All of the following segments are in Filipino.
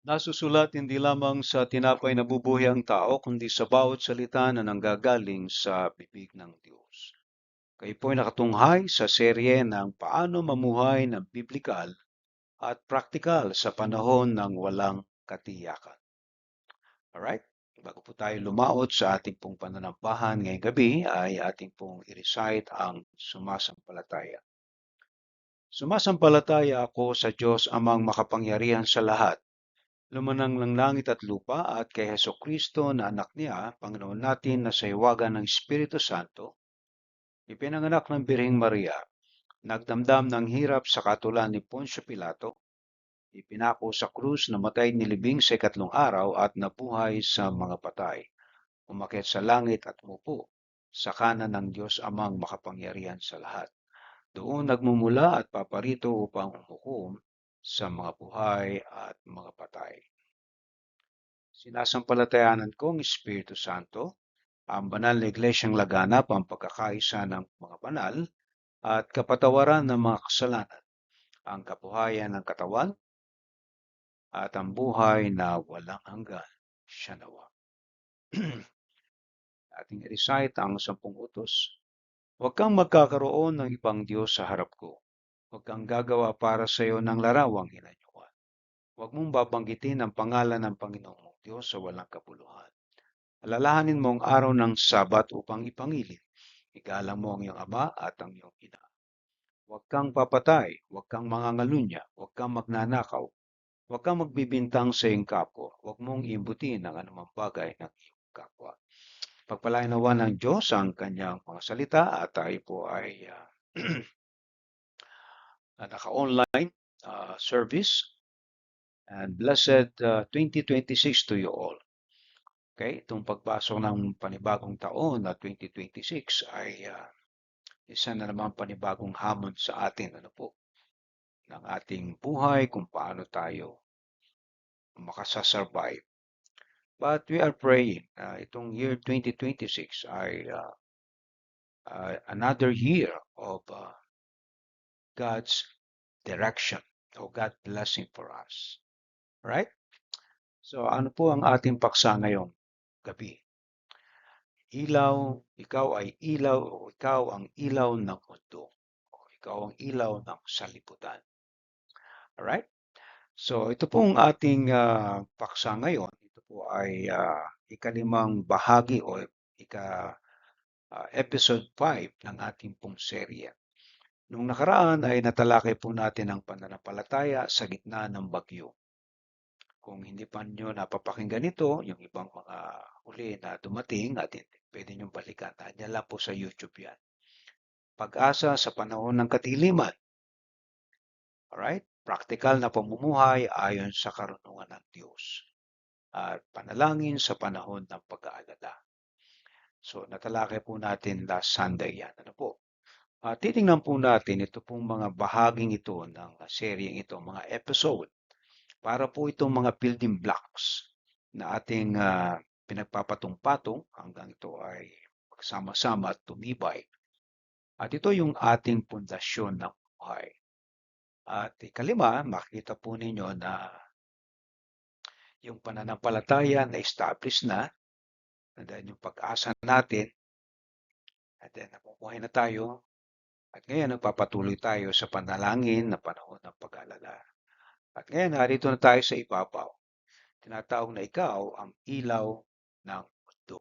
Nasusulat hindi lamang sa tinapay na bubuhay ang tao, kundi sa bawat salita na nanggagaling sa bibig ng Diyos. Kayo po'y nakatunghay sa serye ng Paano Mamuhay ng Biblikal at Praktikal sa Panahon ng Walang Katiyakan. Alright? Bago po tayo lumaot sa ating pong pananampahan ngayong gabi, ay ating pong i-recite ang sumasampalataya. Sumasampalataya ako sa Diyos amang makapangyarihan sa lahat, lumanang ng langit at lupa, at kay Hesukristo na anak niya, Panginoon natin, na sa hiwagan ng Espiritu Santo, ipinanganak ng Birheng Maria, nagdamdam ng hirap sa katulad ni Poncio Pilato, ipinako sa krus, namatay nilibing sa ikatlong araw at nabuhay sa mga patay, umakyat sa langit at umupo sa kanan ng Diyos amang makapangyarihan sa lahat. Doon nagmumula at paparito upang umukom sa mga buhay at mga patay. Sinasampalatayanan ko ang Espiritu Santo, ang banal na iglesyang laganap, ang pagkakaisa ng mga banal, at kapatawaran ng mga kasalanan, ang kabuhayan ng katawan, at ang buhay na walang hanggan. Siya nawa. Ating i-recite ang 10 utos. Huwag kang magkakaroon ng ibang Diyos sa harap ko. Huwag kang gagawa para sa iyo ng larawang hinanyuan. Huwag mong babanggitin ang pangalan ng Panginoong mong Diyos sa walang kabuluhan. Alalahanin mo ang araw ng Sabat upang ipangilin. Igalang mo ang iyong ama at ang iyong ina. Huwag kang papatay, huwag kang mangangalunya, huwag kang magnanakaw, huwag kang magbibintang sa iyong kapwa, huwag mong imbutin ang anumang bagay ng iyong kapwa. Pagpalain nawa ng Diyos ang kanyang mga salita at tayo po ay naka-online service. And blessed 2026 to you all. Okay, itong pagpasok ng panibagong taon na 2026 ay isa na naman panibagong hamon sa atin, ng ating buhay, kung paano tayo makasasurvive. But we are praying, itong year 2026 ay another year of God's direction o God's blessing for us. Right? So ano po ang ating paksa ngayong gabi? Ilaw, ikaw ay ilaw o ikaw ang ilaw ng mundo. O ikaw ang ilaw ng salibutan. Alright? So ito pong ating paksa ngayon. Ito po ay ikalimang bahagi o episode 5 ng ating pong serye. Nung nakaraan ay natalakay po natin ang pananampalataya sa gitna ng bagyo. Kung hindi pa nyo napapakinggan ito, yung ibang mga huli na dumating, at pwede nyo balikan. Nandiyan lang po sa YouTube yan. Pag-asa sa panahon ng kadiliman. Alright? Praktikal na pamumuhay ayon sa karunungan ng Diyos. At panalangin sa panahon ng pag-aalala. So, natalakay po natin last Sunday yan. Ano po? Titingnan po natin ito pong mga bahaging ito ng seryeng ito, mga episode, para po itong mga building blocks na ating pinagpapatong-patong hanggang ito ay magsama-sama at tumibay. At ito yung ating pundasyon ng buhay. At ikalima, makikita po ninyo na yung pananampalataya na established na, and then yung pag-asa natin, at then nabubuhay na tayo, at ngayon nagpapatuloy tayo sa panalangin na panahon ng pag-alala. At ngayon, narito na tayo sa ibabaw. Tinatawag na ikaw ang ilaw ng mundo.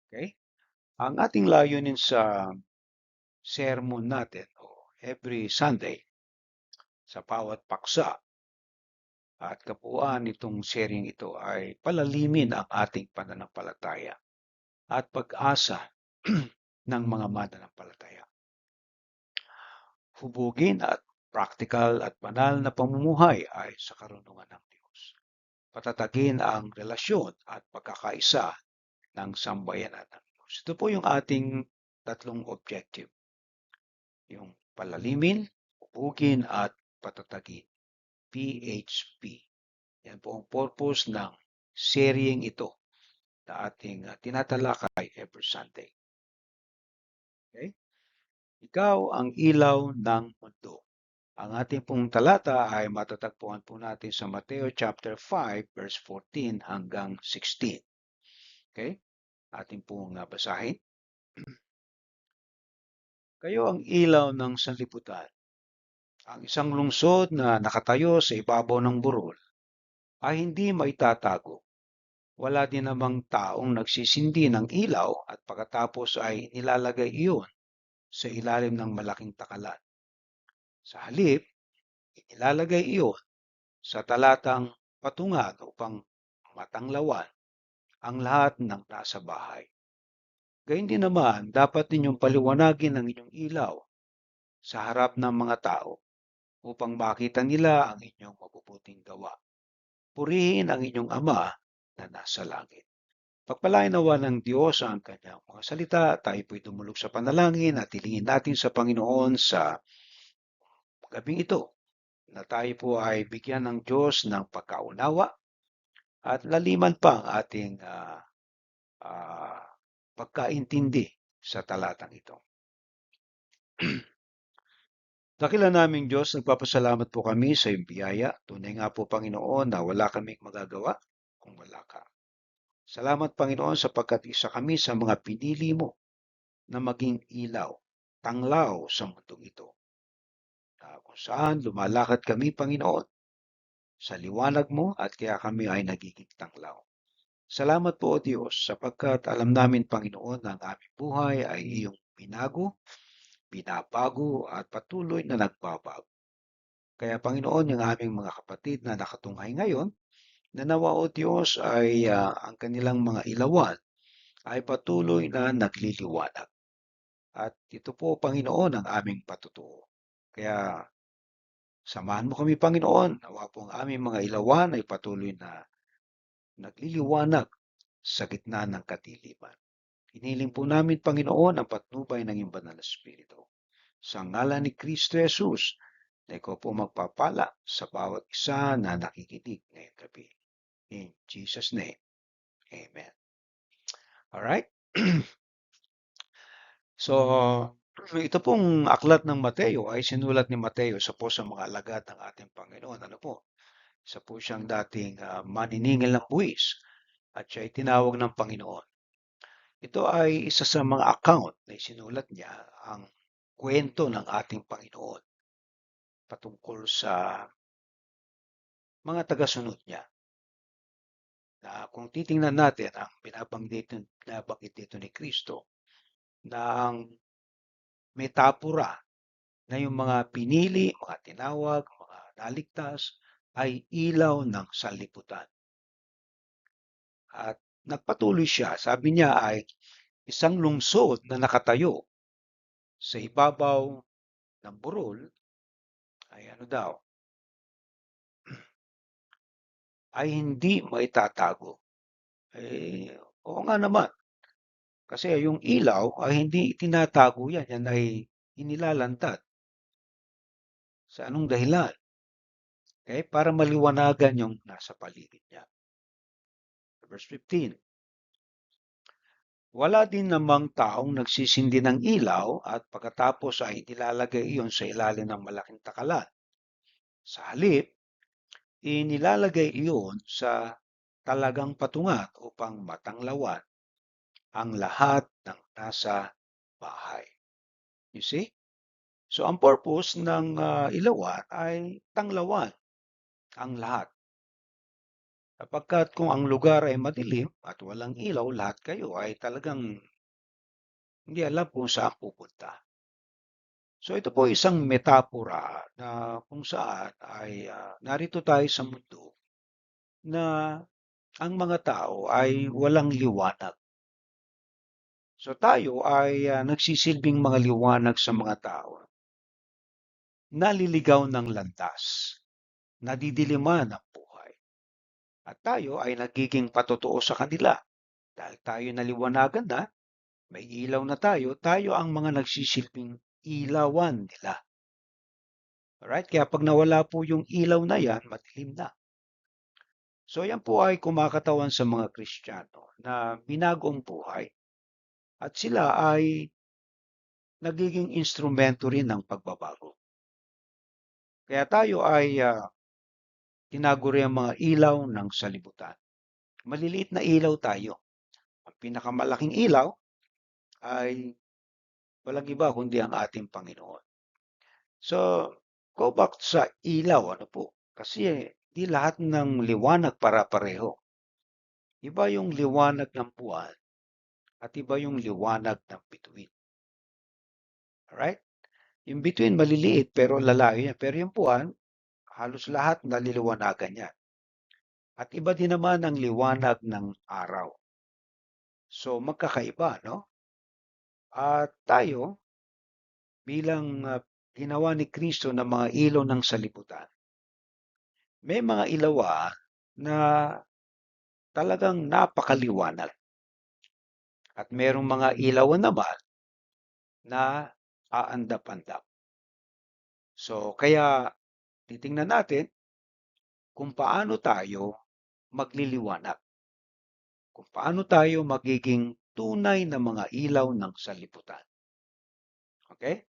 Okay? Ang ating layunin sa sermon natin o every Sunday sa bawat paksa at kabuuan nitong sharing ito ay palalimin ang ating pananampalataya at pag-asa ng mga mananampalataya. Hubugin at praktikal at banal na pamumuhay ay sa karunungan ng Diyos. Patatagin ang relasyon at pagkakaisa ng sambayanan ng Diyos. Ito po yung ating tatlong objective. Yung palalimin, hubugin at patatagin. PHP. Yan po ang purpose ng sharing ito na ating tinatalakay every Sunday. Okay? Ikaw ang ilaw ng mundo. Ang ating pong talata ay matatagpuan po natin sa Mateo chapter 5 verse 14 hanggang 16. Okay? Ating pong basahin. Kayo ang ilaw ng sanlibutan. Ang isang lungsod na nakatayo sa ibabaw ng burol ay hindi maitatago. Wala din namang taong nagsisindi ng ilaw at pagkatapos ay nilalagay iyon sa ilalim ng malaking takalan. Sa halip, inilalagay iyon sa talatang patungan upang matanglawan ang lahat ng nasa bahay. Gayun din naman, dapat ninyong paliwanagin ang inyong ilaw sa harap ng mga tao upang makita nila ang inyong mabubuting gawa. Purihin ang inyong Ama na nasa langit. Pagpalain nawa ng Diyos ang kanyang mga salita, tayo po'y tumulog sa panalangin at hilingin natin sa Panginoon sa gabing ito na tayo po ay bigyan ng Diyos ng pagkaunawa at laliman pa ang ating pagkaintindi sa talatang ito. Dakila naming Diyos, nagpapasalamat po kami sa iyong biyaya. Tunay nga po, Panginoon, na wala kaming magagawa kung wala ka. Salamat, Panginoon, sapagkat isa kami sa mga pinili mo na maging ilaw, tanglaw sa mundong ito. Kung saan lumalakad kami, Panginoon, sa liwanag mo at kaya kami ay nagiging tanglaw. Salamat po, O Diyos, sapagkat alam namin, Panginoon, na ang aming buhay ay iyong binabago at patuloy na nagbabago. Kaya, Panginoon, yung aming mga kapatid na nakatunghay ngayon, na nawa, O Diyos, ay ang kanilang mga ilawan ay patuloy na nagliliwanag. At ito po, Panginoon, ang aming patutuo. Kaya, samahan mo kami, Panginoon, nawa po ang aming mga ilawan ay patuloy na nagliliwanag sa gitna ng kadiliman. Hiniling po namin, Panginoon, ang patnubay ng iyong banal na Espiritu. Sa ngalan ni Kristo Jesus, na ikaw po magpapala sa bawat isa na nakikinig ngayong gabi. In Jesus' name, Amen. Alright? So, ito pong aklat ng Mateo ay sinulat ni Mateo sa po sa mga alagad ng ating Panginoon. Ano po? Isa po siyang dating maniningil ng buwis at siya ay tinawag ng Panginoon. Ito ay isa sa mga account na isinulat niya, ang kwento ng ating Panginoon patungkol sa mga tagasunod niya. Na kung titingnan natin ang binabanggit dito ni Kristo na ang metapora na yung mga pinili, mga tinawag, mga naligtas ay ilaw ng sanlibutan. At nagpatuloy siya, sabi niya ay isang lungsod na nakatayo sa ibabaw ng burol ay ano daw, ay hindi maitatago. Oo nga naman. Kasi yung ilaw ay hindi tinatago yan. Yan ay inilalantad. Sa anong dahilan? Okay? Para maliwanagan yung nasa paligid niya. Verse 15. Wala din namang taong nagsisindi ng ilaw at pagkatapos ay nilalagay iyon sa ilalim ng malaking takalan. Sa halip, inilalagay iyon sa talagang patungan upang matanglawan ang lahat ng nasa bahay. You see? So ang purpose ng ilawan ay tanglawan ang lahat. Sapagkat kung ang lugar ay madilim at walang ilaw, lahat kayo ay talagang hindi alam kung saan pupunta. So ito po isang metapora na kung saan ay narito tayo sa mundo na ang mga tao ay walang liwanag. So tayo ay nagsisilbing mga liwanag sa mga tao. Naliligaw ng landas, nadidiliman ang buhay. At tayo ay nagiging patotoo sa kanila. Dahil tayo naliwanagan na, may ilaw na tayo ang mga nagsisilbing ilawan nila. Alright? Kaya pag nawala po yung ilaw na yan, madilim na. So yan po ay kumakatawan sa mga Kristiyano na binago ang buhay. At sila ay nagiging instrumento rin ng pagbabago. Kaya tayo ay tinaguri ang mga ilaw ng salibutan. Maliliit na ilaw tayo. Ang pinakamalaking ilaw ay walang iba kundi ang ating Panginoon. So, go back sa ilaw, ano po? Kasi di lahat ng liwanag para-pareho. Iba yung liwanag ng buwan at iba yung liwanag ng bituin. Alright? Yung bituin maliliit pero lalayo yan. Pero yung buwan, halos lahat naliliwanagan yan. At iba din naman ang liwanag ng araw. So magkakaiba, no? At tayo, bilang ginawa ni Kristo ng mga ilaw ng salibutan, may mga ilaw na talagang napakaliwanag. At merong mga ilaw naman na aandap-andap. So kaya titingnan natin kung paano tayo magliliwanag. Kung paano tayo magiging tunay na mga ilaw ng salibutan. Okay?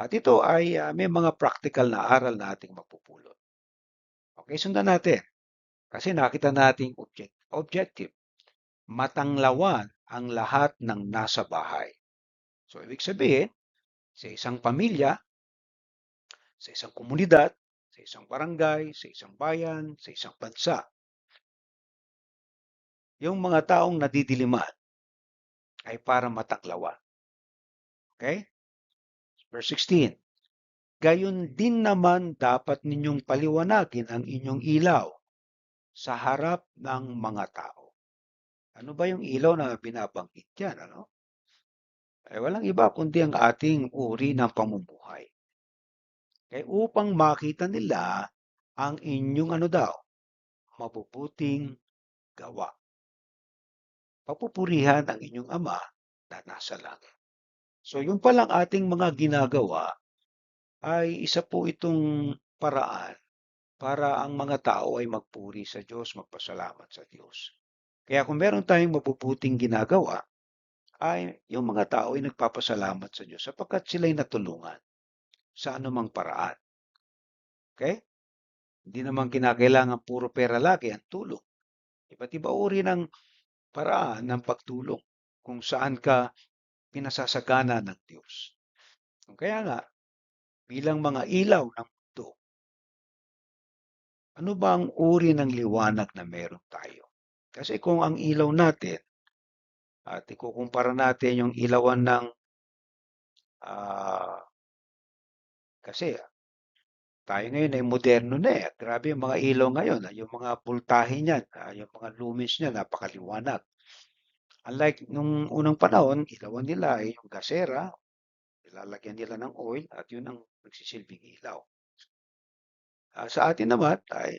At ito ay may mga practical na aral na ating mapupulot. Okay, sundan natin. Kasi nakita nating objective. Matanglawan ang lahat ng nasa bahay. So, ibig sabihin, sa isang pamilya, sa isang komunidad, sa isang barangay, sa isang bayan, sa isang bansa, yung mga taong nadidiliman ay para matanglawan. Okay? Verse 16. Gayon din naman dapat ninyong paliwanagin ang inyong ilaw sa harap ng mga tao. Ano ba yung ilaw na binabanggit yan? Ano? Walang iba kundi ang ating uri ng pamumuhay. Kaya upang makita nila ang inyong ano daw, mabubuting gawa. Papupurihan ang inyong Ama na nasa langit. So yung palang ating mga ginagawa ay isa po itong paraan para ang mga tao ay magpuri sa Diyos, magpasalamat sa Diyos. Kaya kung meron tayong mabubuting ginagawa, ay yung mga tao ay nagpapasalamat sa Diyos sapagkat sila'y natulungan sa anumang paraan. Okay? Hindi naman kinakailangan puro pera lagi ang tulong. Iba't iba uri ng paraan ng pagtulong kung saan ka pinasasagana ng Diyos. Kaya nga, bilang mga ilaw ng mundo, ano ba ang uri ng liwanag na meron tayo? Kasi kung ang ilaw natin, at ikukumpara natin yung ilawan ng, kasi tayo ngayon ay moderno na eh. Grabe yung mga ilaw ngayon, yung mga voltahe niyan, yung mga lumens niya, napakaliwanag. Unlike nung unang panahon, ilawan nila ay yung gasera, ilalagyan nila ng oil at yun ang nagsisilbing ilaw. Sa atin naman ay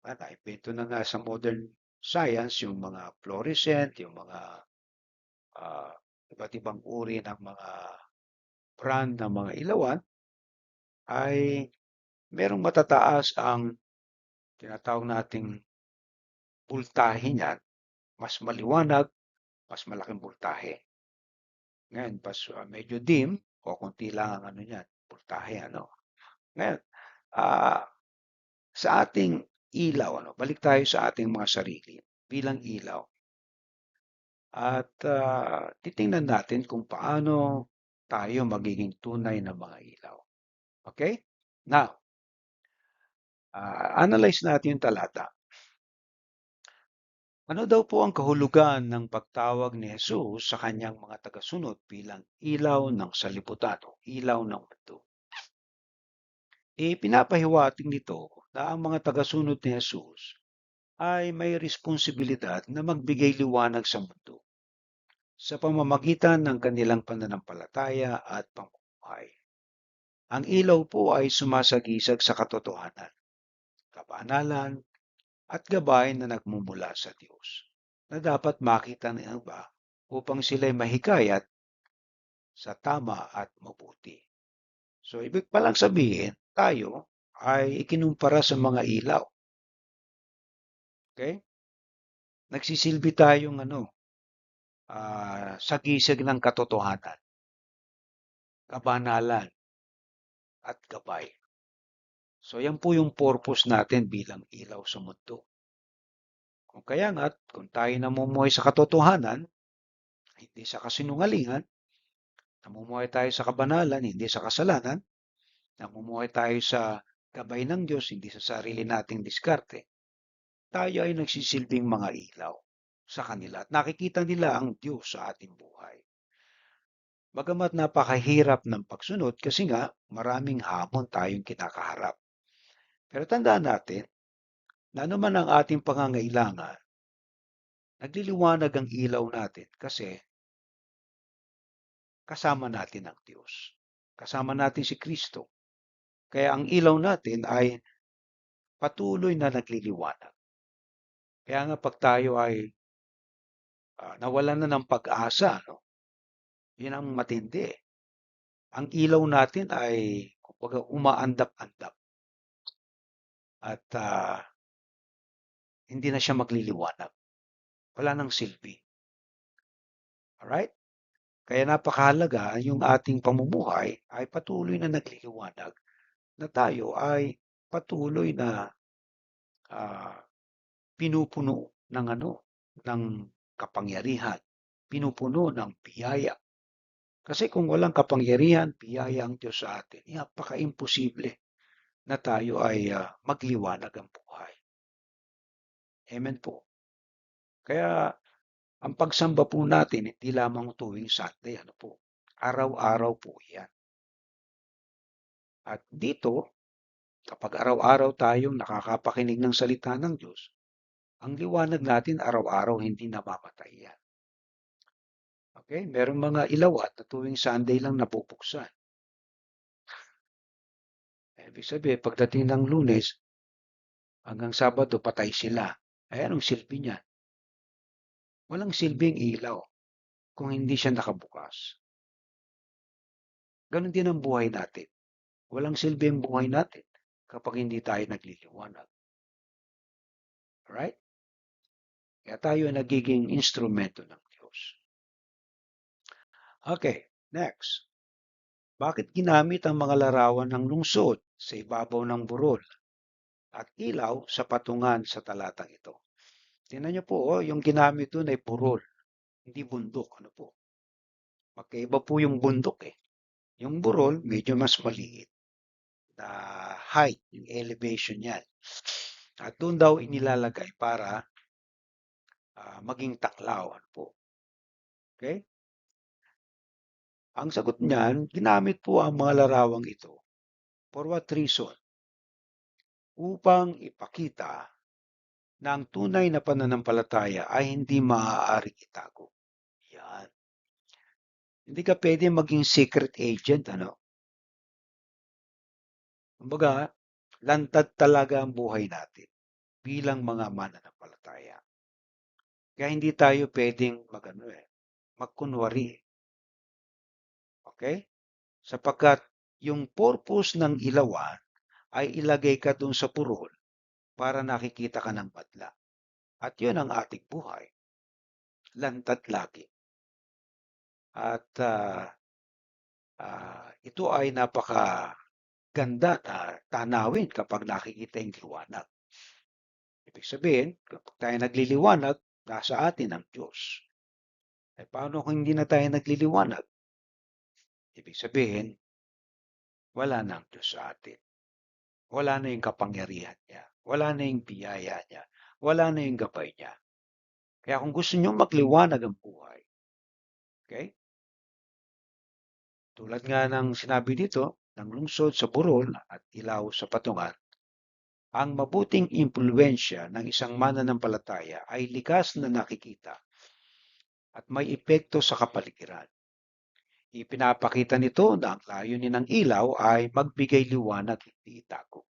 naimbento na nga sa modern science yung mga fluorescent, yung mga uh, iba't ibang uri ng mga brand ng mga ilawan ay merong matataas ang tinatawag nating voltahe niyan, mas maliwanag, mas malaking voltahe. Ngayon, medyo dim o konti lang ang ano niyan, voltahe ano. Ngayon, ah, sa ating ilaw, ano, balik tayo sa ating mga sarili bilang ilaw. At titingnan natin kung paano tayo magiging tunay na mga ilaw. Okay? Now, analyze natin yung talata. Ano daw po ang kahulugan ng pagtawag ni Jesus sa kanyang mga tagasunod bilang ilaw ng salibutan o ilaw ng mundo? Pinapahiwatig nito na ang mga tagasunod ni Jesus ay may responsibilidad na magbigay liwanag sa mundo sa pamamagitan ng kanilang pananampalataya at pamumuhay. Ang ilaw po ay sumasagisag sa katotohanan, kabanalan, at gabay na nagmumula sa Diyos na dapat makita ng iba upang sila'y mahikayat sa tama at mabuti. So, ibig palang sabihin, tayo ay ikinumpara sa mga ilaw. Okay? Nagsisilbi tayong sagisag ng katotohanan, kabanalan, at gabay. So yan po yung purpose natin bilang ilaw sa mundo. Kung kaya nga, kung tayo namumuhay sa katotohanan, hindi sa kasinungalingan, namumuhay tayo sa kabanalan, hindi sa kasalanan, namumuhay tayo sa gabay ng Diyos, hindi sa sarili nating diskarte, tayo ay nagsisilbing mga ilaw sa kanila at nakikita nila ang Diyos sa ating buhay. Bagamat napakahirap ng pagsunod kasi nga maraming hamon tayong kinakaharap. Pero tandaan natin na anuman ang ating pangangailangan, nagliliwanag ang ilaw natin kasi kasama natin ang Diyos. Kasama natin si Kristo. Kaya ang ilaw natin ay patuloy na nagliliwanag. Kaya nga pag tayo ay nawalan na ng pag-asa, no? Yun ang matindi. Ang ilaw natin ay kumbaga umaandap-andap at hindi na siya magliliwanag. Wala nang silbi. Alright? Kaya napakahalaga yung ating pamumuhay ay patuloy na nagliliwanag na tayo ay patuloy na ah, pinupuno ng ng kapangyarihan, pinupuno ng biyaya. Kasi kung walang kapangyarihan, biyaya ang Diyos sa atin, napaka-imposible na tayo ay magliwanag ang buhay. Amen po. Kaya ang pagsamba po natin, hindi lamang tuwing Sunday, araw-araw po yan. At dito, kapag araw-araw tayong nakakapakinig ng salita ng Diyos, ang liwanag natin araw-araw hindi namamatay yan. Okay? Merong mga ilawat na tuwing Sunday lang napupuksan. Ibig sabihin, pagdating ng Lunes hanggang Sabado, patay sila. Ay, anong silbi niya? Walang silbing ilaw kung hindi siya nakabukas. Ganon din ang buhay natin. Walang silbi ang buhay natin kapag hindi tayo nagliliwanag. Alright? Kaya tayo ay nagiging instrumento ng Diyos. Okay, next. Bakit ginamit ang mga larawan ng lungsod sa ibabaw ng burol at ilaw sa patungan sa talatang ito? Tingnan niyo po, yung ginamit doon ay burol, hindi bundok. Ano po? Magkaiba po yung bundok eh. Yung burol, medyo mas maliit na height, yung elevation niyan. At doon daw inilalagay para maging taklaw. Ano po? Okay? Ang sagot niyan, ginamit po ang mga larawang ito. For what reason? Upang ipakita na ang tunay na pananampalataya ay hindi maaaring itago. Yan. Hindi ka pwede maging secret agent, Kumbaga, lantad talaga ang buhay natin bilang mga mananampalataya. Kaya hindi tayo pwedeng magkunwari. Okay? Sapagkat yung purpose ng ilawan ay ilagay ka dun sa purol para nakikita ka ng madla. At yun ang ating buhay. Lantad lagi. At ito ay napakaganda na tanawin kapag nakikita yung liwanag. Ibig sabihin, kapag tayo nagliliwanag, nasa atin ang Diyos. Eh, paano kung hindi na tayo nagliliwanag? Ibig sabihin, wala na ang Diyos sa atin. Wala na yung kapangyarihan niya. Wala na yung biyaya niya. Wala na yung gabay niya. Kaya kung gusto niyo magliwanag ang buhay, okay? Tulad nga ng sinabi dito, ng lungsod sa burol at ilaw sa patungan, ang mabuting impluensya ng isang mananampalataya ay likas na nakikita at may epekto sa kapaligiran. Ipinapakita nito na ang layunin ng ilaw ay magbigay liwanag, hindi itago.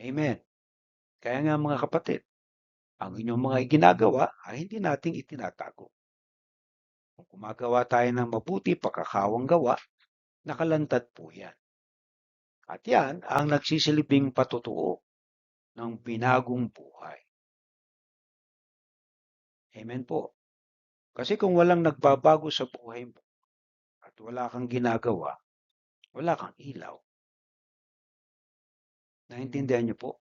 Amen. Kaya nga mga kapatid, ang inyong mga ginagawa ay hindi nating itinatago. Kung gumagawa tayo ng mabuti, pagkakawang gawa, nakalantad po yan. At yan ang nagsisilbing patutuo ng binagong buhay. Amen po. Kasi kung walang nagbabago sa buhay mo at wala kang ginagawa, wala kang ilaw. Naintindihan niyo po?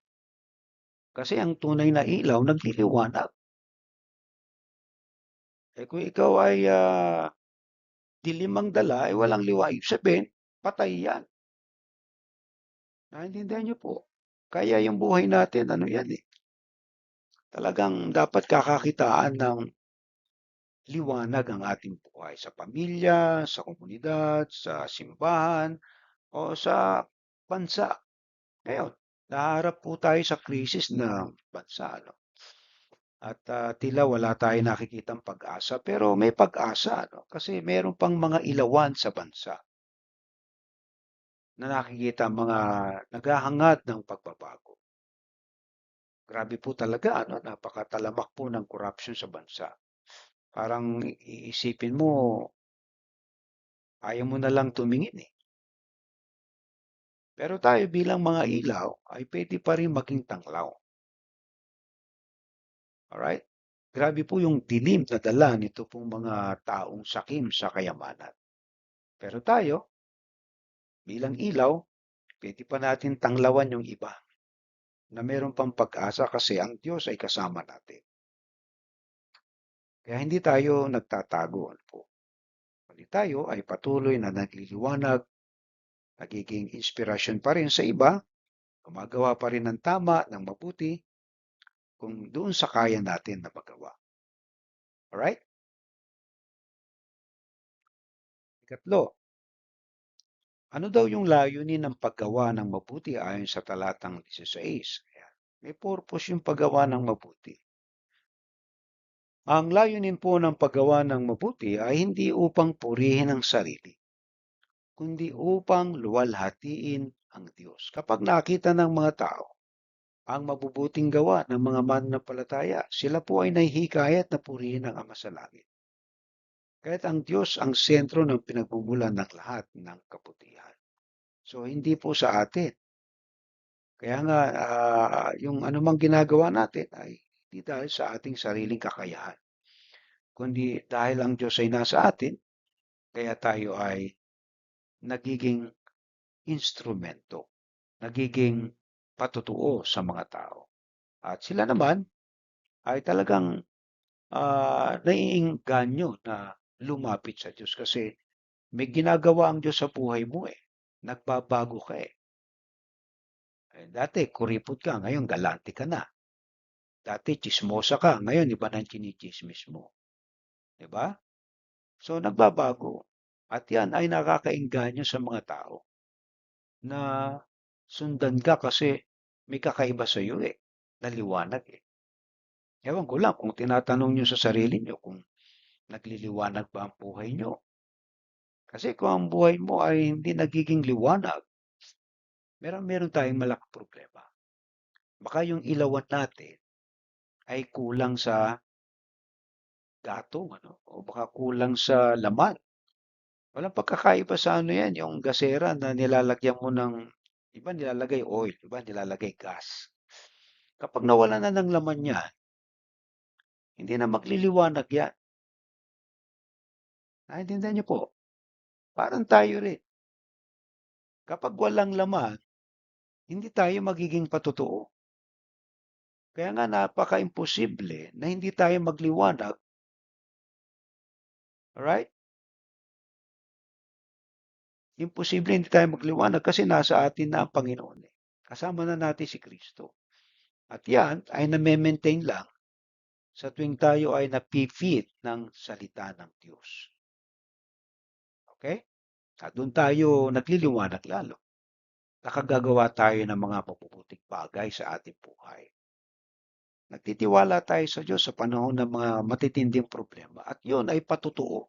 Kasi ang tunay na ilaw nagliliwanag. Kung ikaw ay dilim ang dala, walang liwanag. Ibig sabihin, patay yan. Naintindihan niyo po? Kaya yung buhay natin, ano yan eh. Talagang dapat kakakitaan ng liwanag ang ating buhay sa pamilya, sa komunidad, sa simbahan, o sa bansa. Ngayon, naharap po tayo sa krisis ng bansa. No? At tila wala tayo nakikitang pag-asa. Pero may pag-asa. No? Kasi meron pang mga ilawan sa bansa na nakikita mga naghahangad ng pagbabago. Grabe po talaga, ano? Napakatalamak po ng corruption sa bansa. Parang iisipin mo, ayaw mo na lang tumingin eh. Pero tayo bilang mga ilaw ay pwede pa rin maging tanglaw. Alright? Grabe po yung dilim na dala nito pong mga taong sakim sa kayamanan. Pero tayo, bilang ilaw, pwede pa natin tanglawan yung iba na meron pang pag-asa kasi ang Diyos ay kasama natin. Kaya hindi tayo nagtatago. Ano po? Kundi tayo ay patuloy na nagliliwanag, nagiging inspirasyon pa rin sa iba, gumagawa pa rin ng tama, ng mabuti, kung doon sa kaya natin na magawa. Alright? Ikatlo, ano daw yung layunin ng paggawa ng mabuti ayon sa talatang 16? Ayan. May purpose yung paggawa ng mabuti. Ang layunin po ng paggawa ng mabuti ay hindi upang purihin ang sarili, kundi upang luwalhatiin ang Diyos. Kapag nakita ng mga tao ang mabubuting gawa ng mga mananampalataya, sila po ay nahihikayat na purihin ang Ama sa Langit. Kahit ang Diyos ang sentro ng pinagmumulan ng lahat ng kabutihan. So, hindi po sa atin. Kaya nga, yung anumang ginagawa natin ay hindi dahil sa ating sariling kakayahan, kundi dahil ang Diyos ay nasa atin, kaya tayo ay nagiging instrumento, nagiging patutuo sa mga tao. At sila naman ay talagang naiinganyo na lumapit sa Diyos kasi may ginagawa ang Diyos sa buhay mo eh. Nagbabago ka eh. Dati, kuripot ka, ngayon galante ka na. Dati, chismosa ka, ngayon iba nang chinichismis mo. Diba? So, nagbabago. At yan ay nakakainganyo sa mga tao na sundan ka kasi may kakaiba sa iyo eh. Naliwanag eh. Ewan ko lang kung tinatanong nyo sa sarili nyo kung nagliliwanag ba ang buhay nyo. Kasi kung ang buhay mo ay hindi nagiging liwanag, meron tayong malaking problema. Baka yung ilawan natin ay kulang sa gatong, ano? O baka kulang sa laman. Walang pagkakaiba sa ano yan, yung gasera na nilalagyan mo ng, iba nilalagay oil, iba nilalagay gas. Kapag nawala na ng laman yan, hindi na magliliwanag yan. Naintindihan niyo po? Parang tayo rin. Kapag walang laman, hindi tayo magiging patotoo. Kaya nga napaka-imposible na hindi tayo magliwanag. Alright? Imposible hindi tayo magliwanag kasi nasa atin na ang Panginoon. Kasama na natin si Kristo. At yan ay na-maintain lang sa tuwing tayo ay napifeed ng salita ng Diyos. Okay? At doon tayo nagliliwanag lalo. Nakagagawa tayo ng mga mabubuting bagay sa ating buhay. Nagtitiwala tayo sa Diyos sa panahon ng mga matitinding problema. At yun ay patutuo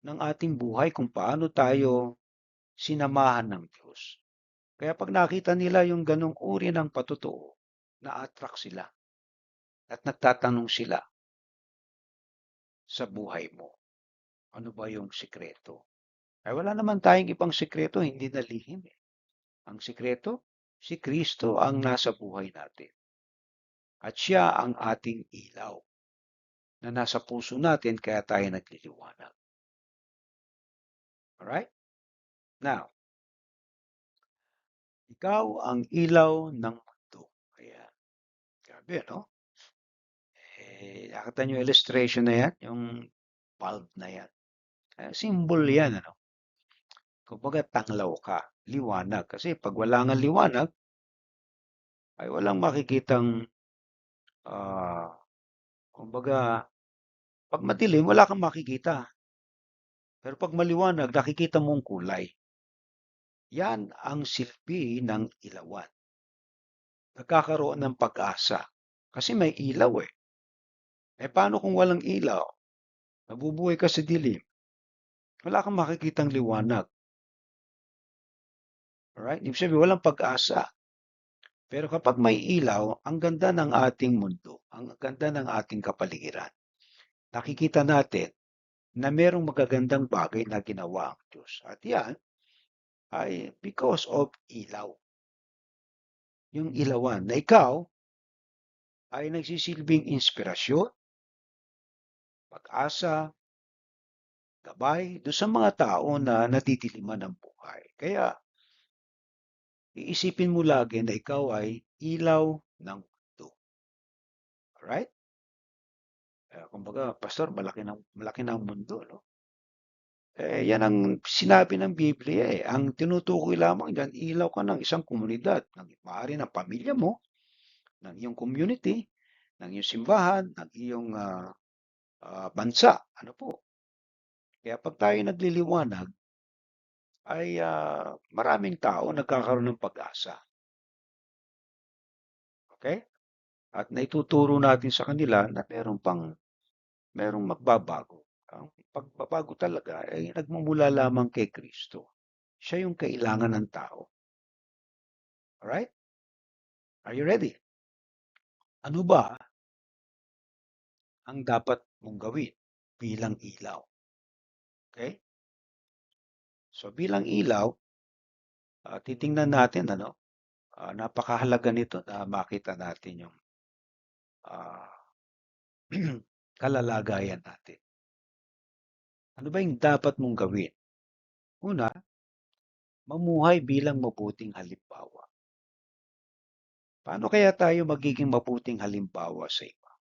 ng ating buhay kung paano tayo sinamahan ng Diyos. Kaya pag nakita nila yung ganong uri ng patutuo, na-attract sila at nagtatanong sila sa buhay mo. Ano ba yung sikreto? Ay wala naman tayong ibang sikreto, hindi na lihim eh. Ang sikreto, si Kristo ang nasa buhay natin. At siya ang ating ilaw na nasa puso natin kaya tayo nagliliwanag. Alright? Now, Ikaw ang ilaw ng mundo. Kaya, grabe, no? Nakita niyo yung illustration na yan, yung bulb na yan. Symbol yan, ano? Kumbaga, tanglaw ka, liwanag. Kasi pag wala nga liwanag, ay walang makikitang, kumbaga, pag madilim, wala kang makikita. Pero pag maliwanag, nakikita mong kulay. Yan ang silbi ng ilawan. Nagkakaroon ng pag-asa. Kasi may ilaw eh. Paano kung walang ilaw? Nabubuhay ka sa dilim. Wala kang makikitang liwanag. Alright? Ibig sabihin, walang pag-asa. Pero kapag may ilaw, ang ganda ng ating mundo, ang ganda ng ating kapaligiran. Nakikita natin na merong magagandang bagay na ginawa ang Diyos. At yan ay because of ilaw. Yung ilawan na ikaw ay nagsisilbing inspirasyon, pag-asa, gabay doon sa mga tao na natitiliman ng buhay. Kaya iisipin mo lagi na ikaw ay ilaw ng mundo. Alright? Kumbaga, pastor, malaki ng mundo, no? Yan ang sinabi ng Biblia eh. Ang tinutukoy lamang dyan, ilaw ka ng isang komunidad, maaari ng pamilya mo, ng iyong community, ng iyong simbahan, ng iyong bansa. Ano po? Kaya pag tayo nagliliwanag, ay maraming tao nagkakaroon ng pag-asa. Okay? At naituturo natin sa kanila na merong magbabago. Ang pagbabago talaga ay nagmumula lamang kay Kristo. Siya yung kailangan ng tao. Alright? Are you ready? Ano ba ang dapat mong gawin bilang ilaw? Okay? So bilang ilaw, titingnan natin napakahalaga nito na makita natin yung ah, kalalagayan natin. Ano ba yung dapat mong gawin? Una, mamuhay bilang mabuting halimbawa. Paano kaya tayo magiging mabuting halimbawa sa iba?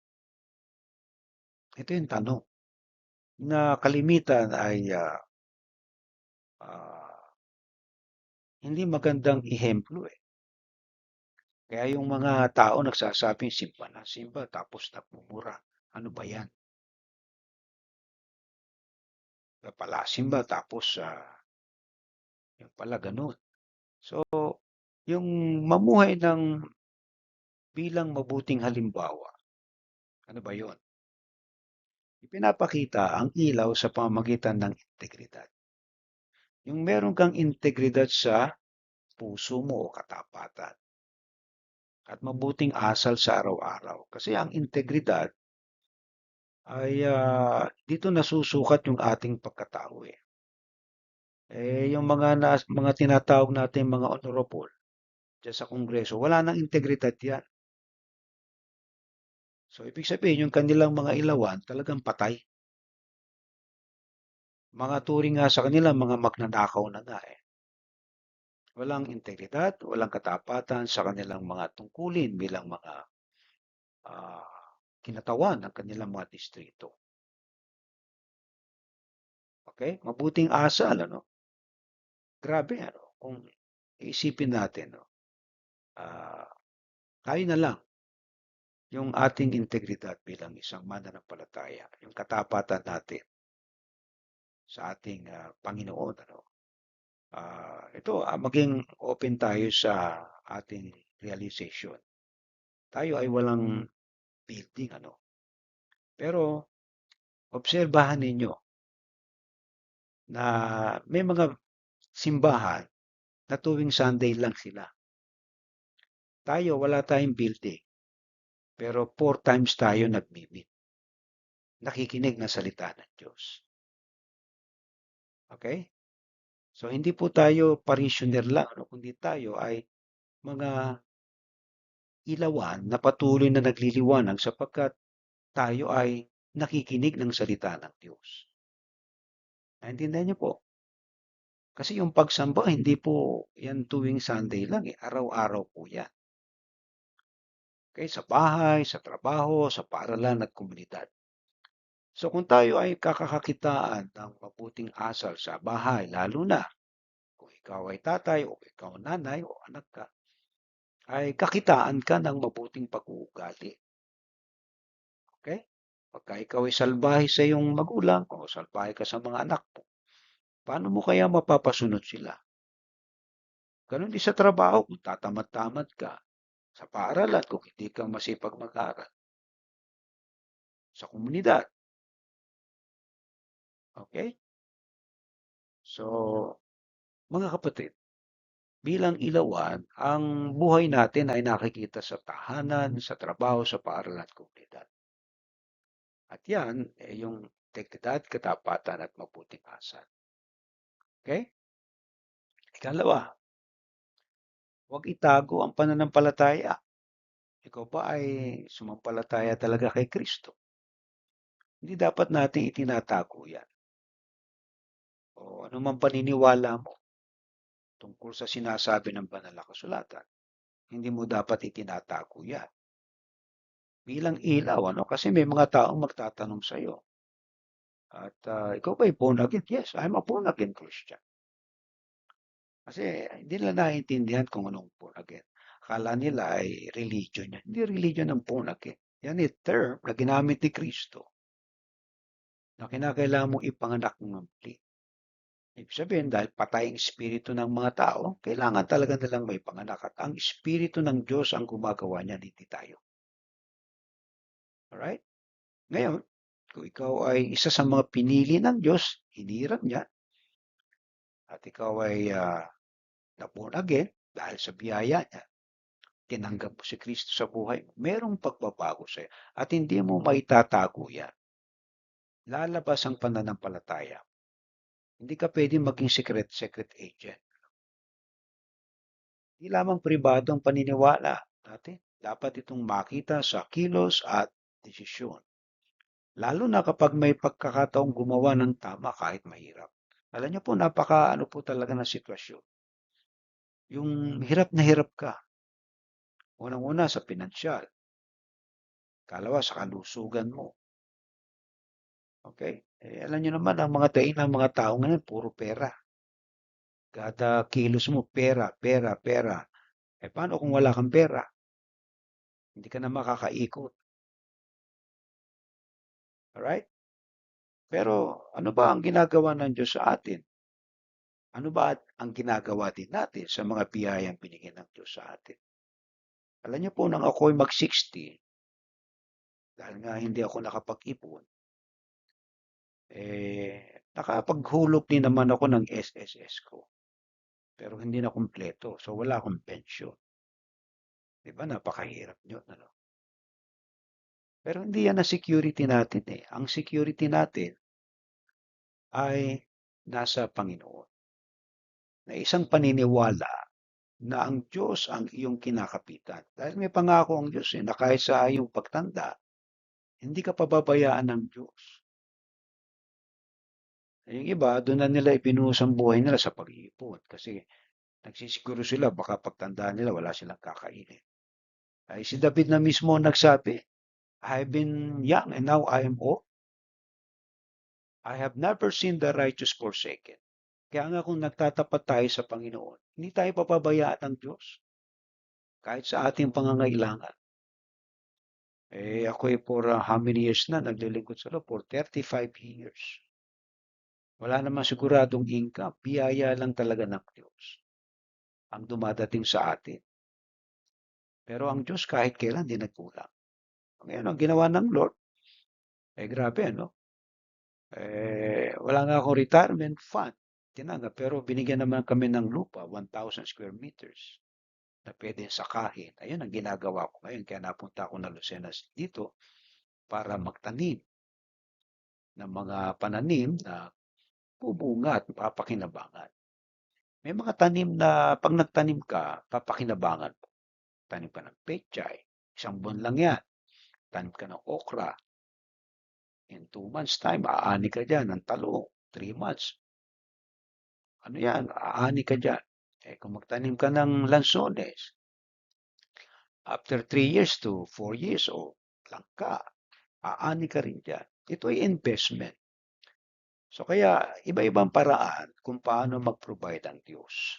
Ito yung tanong na kalimitan ay ah, hindi magandang ihemplo eh. Kaya yung mga tao nagsasabing simba na simba tapos nagmumura. Ano ba yan? Pala simba tapos yung pala ganun. So, yung mamuhay ng bilang mabuting halimbawa, ano ba yon? Ipinapakita ang ilaw sa pamamagitan ng integridad. Yung meron kang integridad sa puso mo o katapatan at mabuting asal sa araw-araw. Kasi ang integridad ay dito nasusukat yung ating pagkatao eh. Yung mga tinatawag natin mga honorable dyan sa Kongreso, wala nang integridad yan. So, ibig sabihin, yung kanilang mga ilawan, talagang patay. Mga turing nga sa kanila, mga magnanakaw na nga eh. Walang integridad, walang katapatan sa kanilang mga tungkulin bilang mga kinatawan ng kanilang mga distrito. Okay? Mabuting asal, ano? Grabe, ano? Kung iisipin natin, no? Ah, tayo na lang yung ating integridad bilang isang mananampalataya, yung katapatan natin sa ating Panginoon, ano? Ito, maging open tayo sa ating realization. Tayo ay walang building, ano? Pero, obserbahan ninyo na may mga simbahan na tuwing Sunday lang sila. Tayo, wala tayong building. Pero 4 times tayo nag-meet. Nakikinig ng salita ng Diyos. Okay? So, hindi po tayo parishioner lang, no? Kundi tayo ay mga ilawan na patuloy na nagliliwanag sapagkat tayo ay nakikinig ng salita ng Diyos. Naintindihan niyo po? Kasi yung pagsamba, hindi po yan tuwing Sunday lang eh. Araw-araw po yan. Okay, sa bahay, sa trabaho, sa paaralan at komunidad. So kung tayo ay kakakakitaan ng mabuting asal sa bahay, lalo na kung ikaw ay tatay o ikaw nanay o anak ka, ay kakitaan ka ng mabuting pag-uugali. Okay? Pagka ikaw ay salbahe sa iyong magulang o salbahe ka sa mga anak mo, paano mo kaya mapapasunod sila? Ganon din sa trabaho, kung tatamad-tamad ka, sa paaralan kung hindi ka masipag mag-aral, sa komunidad. Okay? So, mga kapatid, bilang ilawan, ang buhay natin ay nakikita sa tahanan, sa trabaho, sa paaralan at komunidad. At yan, yung integridad, katapatan at mabuting asal. Okay? Ikalawa, huwag itago ang pananampalataya. Ikaw ba ay sumampalataya talaga kay Kristo? Hindi dapat natin itinatago yan. O ano man paniniwala mo tungkol sa sinasabi ng banal na kasulatan, hindi mo dapat itinatago yan. Bilang ilaw, ano? Kasi may mga taong magtatanong sa iyo. At ikaw ba ay born again? Yes, I'm a born again Christian. Kasi hindi nila naiintindihan kung anong born again. Akala nila ay religion yan. Hindi religion ng born again. Yan ay term na ginamit ni Kristo na kinakailangan mong ipanganak ng muli. Ibig sabihin, dahil patay ang espiritu ng mga tao, kailangan talaga nilang may panganak. At ang espiritu ng Diyos ang gumagawa niyan, hindi tayo. Alright? Ngayon, kung ikaw ay isa sa mga pinili ng Diyos, hinirang niya, at ikaw ay na-born again, dahil sa biyaya niya, tinanggap mo si Kristo sa buhay mo, merong pagbabago sa'yo. At hindi mo maitatago yan. Lalabas ang pananampalataya. Hindi ka pwede maging secret agent. Hindi lamang pribado ang paniniwala natin. Dapat itong makita sa kilos at desisyon. Lalo na kapag may pagkakataong gumawa ng tama kahit mahirap. Alam niyo po, napaka ano po talaga ng sitwasyon. Yung hirap na hirap ka. Unang-una sa pinansyal. Kalawa sa kalusugan mo. Okay? Alam niyo naman, ang mga tain ng mga tao ngayon, puro pera. Kada kilos mo, pera, pera, pera. Paano kung wala kang pera? Hindi ka na makakaikot. Alright? Pero ano ba ang ginagawa ng Diyos sa atin? Ano ba ang ginagawa din natin sa mga biyayang binigyan ng Diyos sa atin? Alam niyo po, nang ako'y mag-60, dahil nga hindi ako nakapag-ipon, nakapaghulog din naman ako ng SSS ko. Pero hindi na kumpleto. So, wala akong pensyon. Di ba? Napakahirap yun. Ano? Pero hindi yan ang security natin eh. Ang security natin ay nasa Panginoon. Na isang paniniwala na ang Diyos ang iyong kinakapitan. Dahil may pangako ang Diyos na kahit sa iyong pagtanda, hindi ka pababayaan ng Diyos. Yung iba, doon na nila ipinuhos ang buhay nila sa pag-iipon kasi nagsisiguro sila baka pagtanda nila wala silang kakainin. Ay si David na mismo nagsabi, I've been young and now I am old. I have never seen the righteous forsaken. Kaya nga kung nagtatapat tayo sa Panginoon, hindi tayo papabayaan ng Diyos kahit sa ating pangangailangan. Ako for how many years na naglilingkod sa Lord? For 35 years. Wala naman siguradong income. Biyaya lang talaga ng Diyos ang dumadating sa atin. Pero ang Diyos kahit kailan di nagkulang. Ngayon, ang ginawa ng Lord, grabe, no? Wala nga akong retirement fund. Tinanggap, pero binigyan naman kami ng lupa, 1,000 square meters na pwede sakahin. Ayun ang ginagawa ko ngayon. Kaya napunta ako na Lucenas dito para magtanim ng mga pananim na bubunga at papakinabangan. May mga tanim na pag nagtanim ka, papakinabangan mo. Tanim ka ng pechay, isang buwan lang yan. Tanim ka ng okra. In 2 months time, aani ka dyan ng talong. 3 months, Ano yan, aani ka dyan. Kung magtanim ka ng lansones, after 3 years to 4 years, o langka, aani ka rin dyan. Ito ay investment. So kaya, iba-ibang paraan kung paano mag-provide ang Diyos.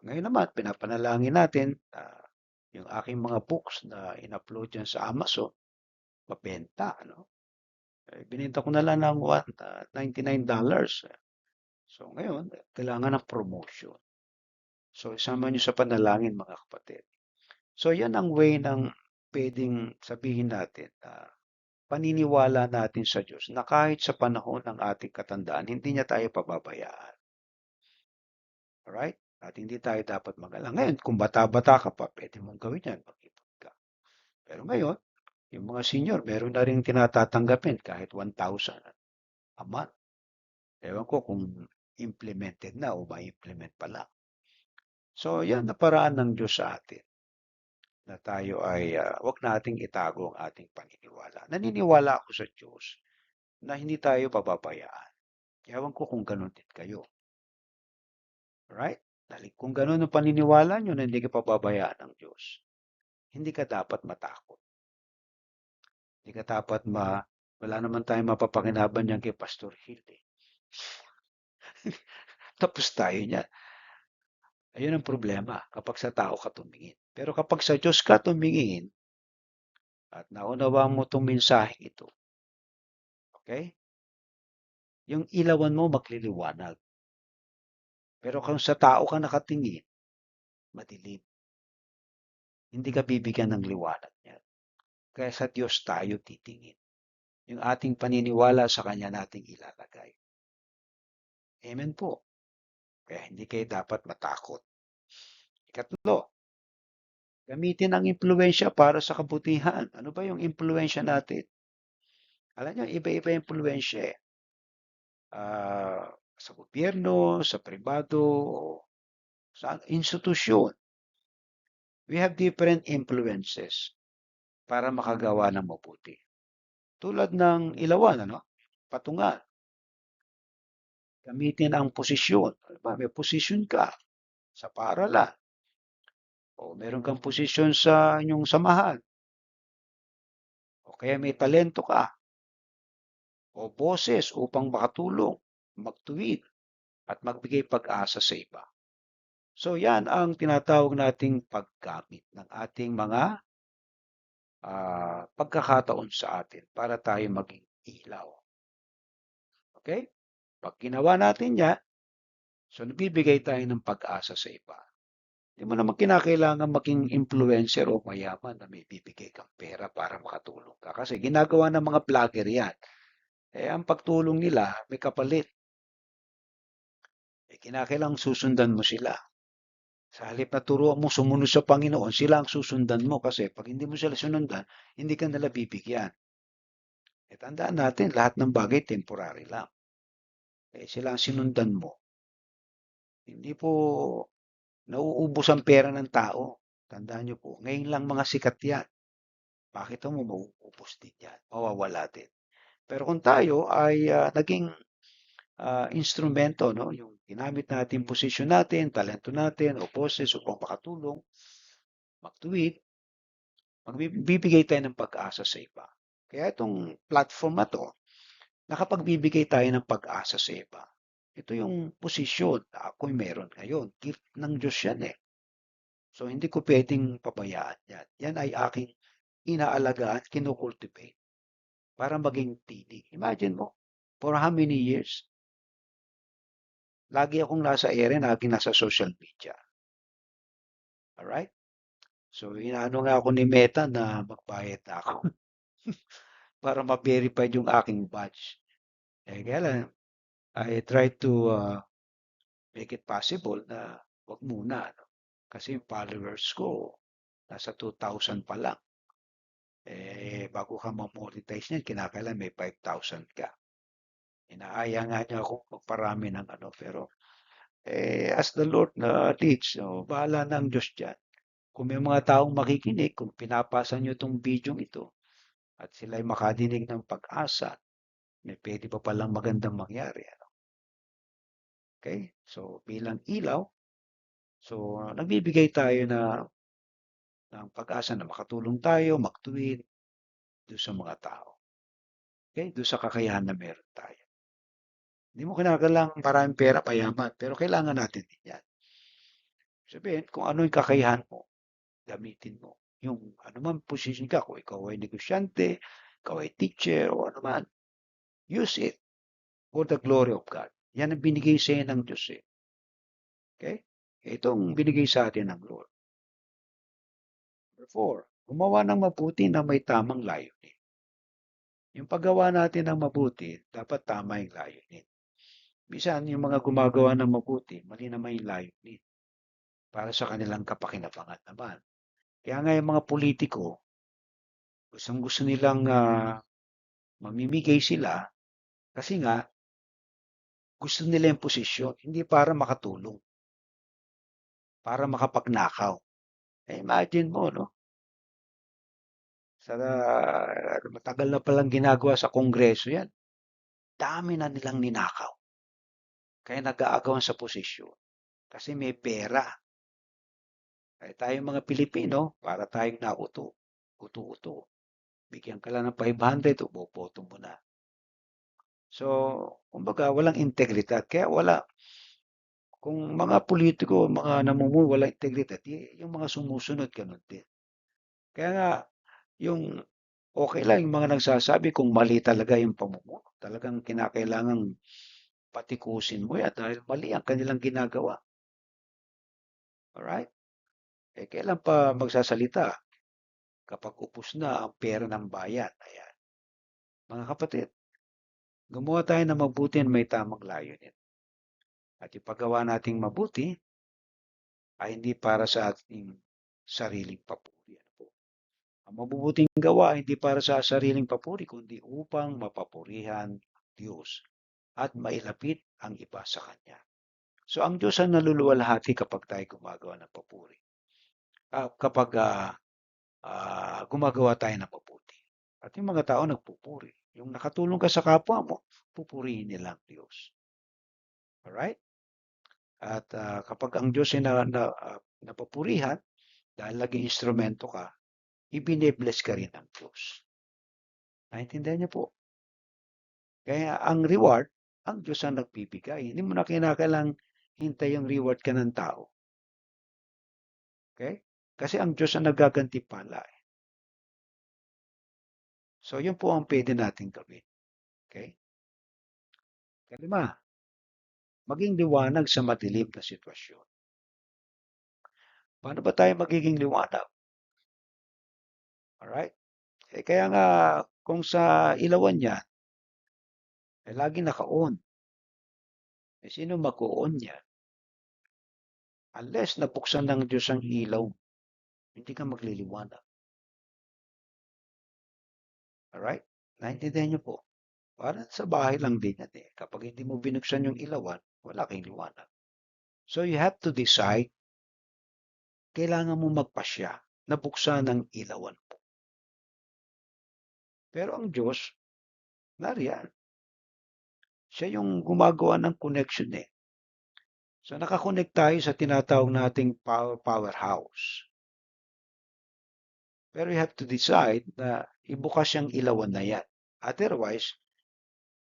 Ngayon naman, pinapanalangin natin yung aking mga books na in-upload dyan sa Amazon, mabenta, ano? Binenta ko na lang ng $99. So ngayon, kailangan ng promotion. So isama nyo sa panalangin, mga kapatid. So yan ang way ng pwedeng sabihin natin na paniniwala natin sa Diyos na kahit sa panahon ng ating katandaan, hindi niya tayo pababayaan. Alright? At hindi tayo dapat mag-alala. Ngayon, kung bata-bata ka pa, pwede mong gawin yan. Mag-ipon ka. Pero ngayon, yung mga senior, meron na rin tinatatanggapin kahit 1,000 a month. Ewan ko kung implemented na o ma-implement pa lang. So, yan na paraan ng Diyos sa atin na tayo ay wag nating itago ang ating paniniwala. Naniniwala ako sa Diyos na hindi tayo pababayaan. Ewan ko kung ganun din kayo. Right? Dahil kung ganun ang paniniwala nyo na hindi ka pababayaan ng Diyos, hindi ka dapat matakot. Hindi ka dapat wala naman tayong mapapakinaban niyan kay Pastor Hill. Tapos tayo niya. Ayun ang problema kapag sa tao ka tumingin. Pero kapag sa Diyos ka tumingin at naunawa mo itong mensaheng ito, okay? Yung ilawan mo magliliwanag. Pero kung sa tao ka nakatingin, madilim. Hindi ka bibigyan ng liwanag niya. Kaya sa Diyos tayo titingin. Yung ating paniniwala sa Kanya nating ilalagay. Amen po. Kaya hindi kayo dapat matakot. Ikatlo, gamitin ang impluensya para sa kabutihan. Ano ba yung impluensya natin? Alam niyo, iba-iba yung impluensya eh. Sa gobyerno, sa pribado, sa institusyon. We have different influences para makagawa ng mabuti. Tulad ng ilawan, ano? Patungan. Gamitin ang posisyon. May posisyon ka sa paaralan. O meron kang posisyon sa inyong samahan. O kaya may talento ka. O boses upang makatulong, magtuwid, at magbigay pag-asa sa iba. So yan ang tinatawag nating paggamit ng ating mga pagkakataon sa atin para tayo maging ilaw. Okay? Pag ginawa natin yan, so nabibigay tayo ng pag-asa sa iba. Hindi mo naman kinakailangan maging influencer o mayaman na may bibigay kang pera para makatulong ka. Kasi ginagawa ng mga vlogger yan. Ang pagtulong nila, may kapalit. Kinakailangan susundan mo sila. Sa halip na turuan mo sumunod sa Panginoon, sila ang susundan mo kasi pag hindi mo sila sunundan, hindi ka nila bibigyan. Tandaan natin, lahat ng bagay temporary lang. Sila ang sinundan mo. Hindi po nauubos ang pera ng tao. Tandaan nyo po, ngayon lang mga sikat yan. Bakit mo mauubos din yan? Mawawala din. Pero kung tayo ay naging instrumento, no? Yung ginamit natin, posisyon natin, talento natin, o boses upang makatulong, magtuwid, magbibigay tayo ng pag-asa sa iba. Kaya itong platform na to, nakapagbibigay tayo ng pag-asa sa iba. Ito yung posisyon na ako'y meron ngayon. Gift ng Diyos yan eh. So, hindi ko pwedeng pabayaan yan. Yan ay aking inaalagaan, kinukultivate para maging tinig. Imagine mo, for how many years? Lagi akong nasa ere, lagi nasa social media. Alright? So, inaano nga ako ni Meta na magbayad na ako para ma-verify yung aking badge. Kaya lang, I try to make it possible na wag muna. No? Kasi yung followers ko, nasa 2,000 pa lang. Bago ka ma-monetize niyan, kinakailan may 5,000 ka. Inaaya nga niya ako magparami ng ano, pero as the Lord na leads, so, bahala na ang Diyos dyan. Kung may mga taong makikinig, kung pinapasa nyo itong video ito, at sila'y makadinig ng pag-asa, may pwede pa palang magandang mangyari. Ano? Okay? So, bilang ilaw, so nagbibigay tayo ng pag-asa na makatulong tayo, magtuwid doon sa mga tao. Okay? Doon sa kakayahan na meron tayo. Hindi mo kinakailangan maraming pera, payaman, pero kailangan natin din yan. Sabihin, kung ano yung kakayahan mo, gamitin mo. Yung ano man position ka, kung ikaw ay negosyante, ikaw ay teacher, o ano man, use it for the glory of God. Yan ang binigay sa ng Diyos eh. Okay? Itong binigay sa atin ng Lord. Number 4, gumawa ng mabuti na may tamang layunin. Yung paggawa natin ng mabuti, dapat tama yung layunin. Minsan, yung mga gumagawa ng mabuti, mali naman yung layunin para sa kanilang kapakinabangan naman. Kaya nga yung mga politiko, gustong gusto nilang mamimigay sila kasi nga gusto nila yung posisyon, hindi para makatulong, para makapagnakaw. Imagine mo, no? Sa matagal na palang ginagawa sa Kongreso yan. Dami na nilang ninakaw. Kaya nag-aagawan sa posisyon. Kasi may pera. Kaya tayong mga Pilipino, para tayong nauto. Uto-uto. Bigyan ka lang ng 500, boboto mo na. So, kumbaga, walang integridad. Kaya kung mga politiko, mga namumuno, walang integridad, yung mga sumusunod, ganun din. Kaya nga, yung okay lang yung mga nagsasabi kung mali talaga yung pamumuno. Talagang kinakailangang patikusin mo yan dahil mali ang kanilang ginagawa. Alright? Kailan pa magsasalita kapag upos na ang pera ng bayan? Ayan. Mga kapatid, gumawa tayo ng mabuti at may tamang layunin. At ipagawa nating mabuti ay hindi para sa ating sariling papuri. Ano po? Ang mabubuting gawa ay hindi para sa sariling papuri, kundi upang mapapurihan Diyos at mailapit ang iba sa Kanya. So ang Diyos ang naluluwalhati kapag tayo gumagawa ng papuri. Kapag gumagawa tayo ng mabuti. At yung mga tao nagpupuri. Yung nakatulong ka sa kapwa mo, pupurihin nila ang Diyos. Alright? At kapag ang Diyos ay napapurihan, dahil naging instrumento ka, ibine-bless ka rin ng Diyos. Naintindihan niyo po? Kaya ang reward, ang Diyos ang nagbibigay. Hindi mo na kinakailang hintay yung reward ka ng tao. Okay? Kasi ang Diyos ang nagagantimpala. So, yun po ang pwede natin gawin. Okay? Kalima, maging liwanag sa madilim na sitwasyon. Paano ba tayo magiging liwanag? Alright? Kaya nga, kung sa ilawan niya, lagi naka-on. Sino mag-on niya? Unless nabuksan ng Diyos ang ilaw, hindi ka magliliwanag. Alright? Naintindihan niyo po? Parang sa bahay lang din yan eh. Kapag hindi mo binuksan yung ilawan, wala kang liwanag. So you have to decide, kailangan mo magpasya na buksan ang ilawan mo. Pero ang Diyos, nariyan. Siya yung gumagawa ng connection eh. So nakakonect tayo sa tinatawag nating powerhouse. Pero you have to decide na ibukas yung ilawan na yan. Otherwise,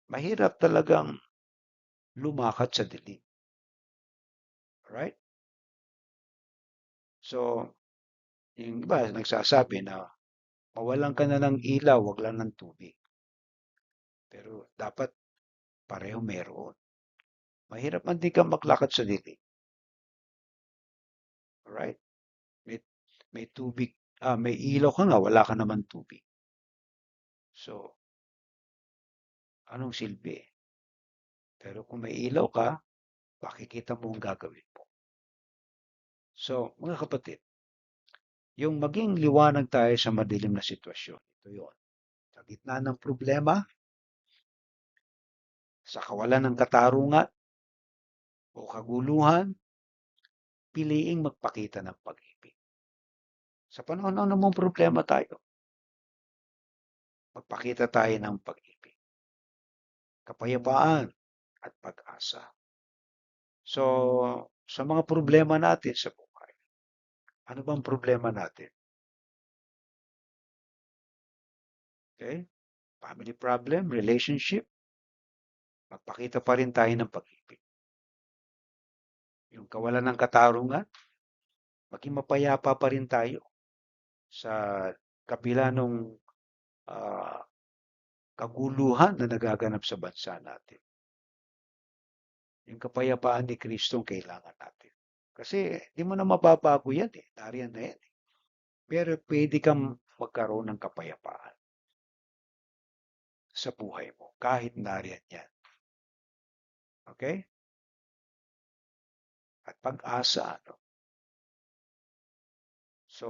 mahirap talagang lumakad sa dilim. Right? So, yung iba nagsasabi na mawalan ka na ng ilaw, wag lang ng tubig. Pero dapat pareho meron. Mahirap man din ka maglakad sa dilim. Alright? May, may tubig, may ilaw ka nga, wala ka naman tubig. So, anong silbi? Pero kung may ilaw ka, makikita mo ang gagawin mo. So, mga kapatid, yung maging liwanag tayo sa madilim na sitwasyon, ito yon. Sa gitna ng problema, sa kawalan ng katarungan o kaguluhan, piliing magpakita ng pag-ibig. Sa panahon ng namang problema tayo, magpakita tayo ng pag-ibig, kapayapaan at pag-asa. So, sa mga problema natin sa buhay, ano bang problema natin? Okay? Family problem, relationship, magpakita pa rin tayo ng pag-ibig. Yung kawalan ng katarungan, maging mapayapa pa rin tayo sa kabila ng ah, kaguluhan na nagaganap sa bansa natin. Yung kapayapaan ni Kristo ang kailangan natin. Kasi di mo na mababago yan eh. Nariyan na yan eh. Pero pwede kang magkaroon ng kapayapaan sa buhay mo kahit nariyan yan. Okay? At pag-asa. No? So,